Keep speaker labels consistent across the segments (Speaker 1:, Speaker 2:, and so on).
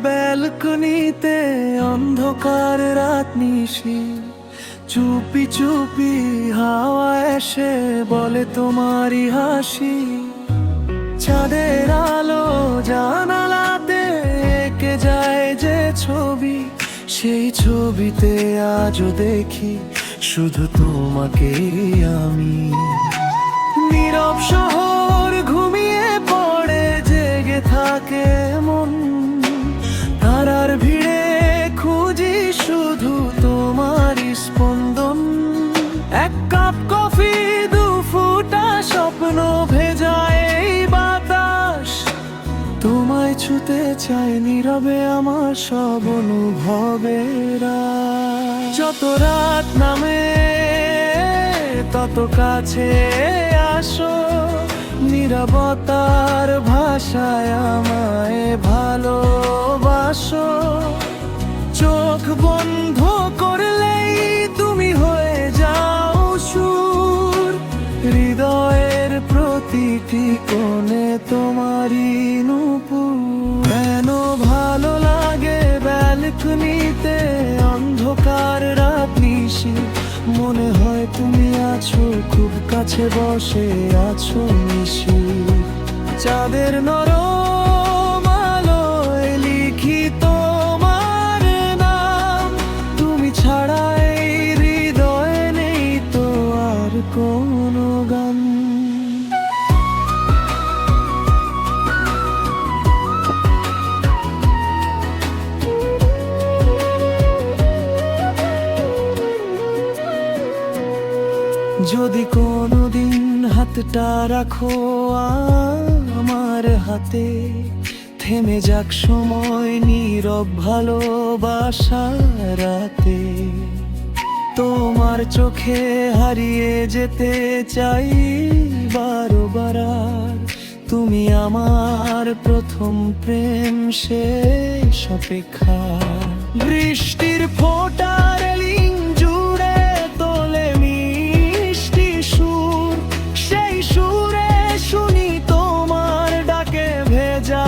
Speaker 1: ব্যালকনিতে অন্ধকার রাত নিশি, চুপি চুপি হাওয়া এসে বলে তোমারই হাসি। চাঁদের আলো জানালাতে এঁকে যায় যে ছবি, সেই ছবিতে আজও দেখি শুধু তোমাকেই আমি। নীরব শহর ঘুমিয়ে পড়ে, জেগে থাকে মন, তারার ভিড়ে খুঁজি শুধু তোমারই স্পন্দন। এক কাপ কফি, দু ফুটা স্বপ্ন ভেজায় এই বাতাস, তোমায় ছুতে চাই নীরবে আমার সব অনুভবেরা। যত রাত নামে তত কাছে আসো, নীরবতার ভাষায় আমায় ভালোবাসো। চোখ বন্ধ করলেই তুমি হয়ে যাও সুর, হৃদয়ের প্রতিটি কোণে তোমারই নূপুর। কেন ভালো লাগে ব্যালকনিতে অন্ধকার রাত নিশি, মনে হয় তুমি আছো খুব কাছে, বসে আছো নিশি। চাঁদের নরম আলোয় লিখি তোমার নাম, তুমি ছাড়া এই হৃদয়ে নেই তো আর কোনো গান। যদি কোনোদিন হাতটা রাখো আমার হাতে, থেমে যাক সময় নীরব ভালোবাসা রাতে। তোমার চোখে হারিয়ে যেতে চাই বারবার, তুমি আমার প্রথম প্রেম শেষ অপেক্ষা। বৃষ্টির ফোঁটার লিং জুড়ে তোলে মিষ্টি সুর, সেই সুরে শুনি তোমার ডাকে ভেজা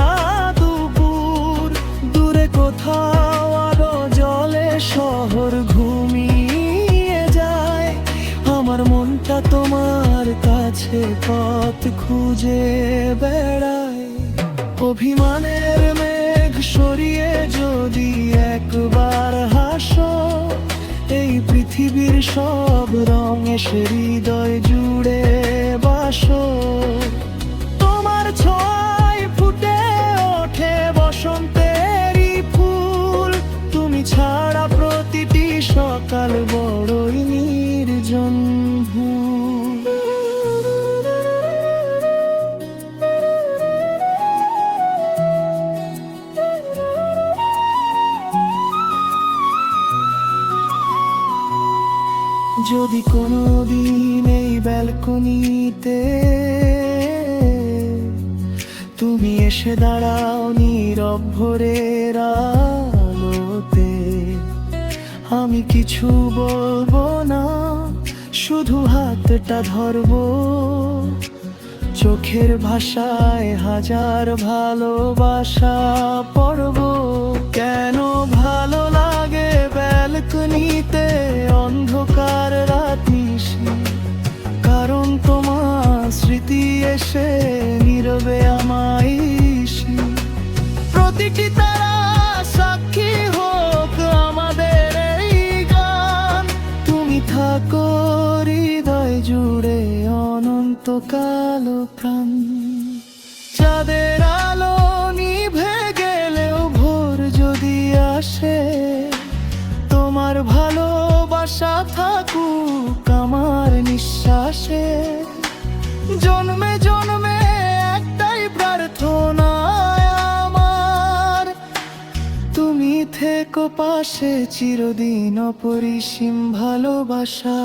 Speaker 1: দুপুর। দূরে কোথাও আলো জ্বলে, শহর ঘুমিয়ে যায়, আমার মনটা তোমার কাছে পথ খুঁজে বেড়ায়। অভিমানের মেঘ সরিয়ে যদি একবার হাসো, এই পৃথিবীর সব রং এসে হৃদয় জুড়ে বাসো। তোমার ছোঁয়ায় ফুটে ওঠে বসন্তেরই ফুল, তুমি ছাড়া প্রতিটি সকাল বড়ই নির্জন ভুল। যদি কোনোদিন এই ব্যালকনিতে তুমি এসে দাঁড়াও নীরব ভোরের আলোতে, আমি কিছু বলবো না, শুধু হাতটা ধরবো। চোখের ভাষায় হাজার ভালোবাসা পড়বো। কেন ভালো লাগে ব্যালকনিতে অন্ধকার রাত নিশি, কারণ তোমার স্মৃতি এসে নীরবে আমায় ইসি। প্রতিটি তারা সাক্ষী হোক আমাদের এই গান, তুমি থাকো হৃদয় জুড়ে অনন্তকাল প্রাণ। চাঁদের আলো নিভে গেলেও ভোর যদি আসে, তোমার ভালোবাসা থাকুক আমার নিঃশ্বাসে। জন্মে জন্মে একটাই প্রার্থনা আমার, তুমি থেকো পাশে চিরদিন অপরিসীম ভালোবাসা।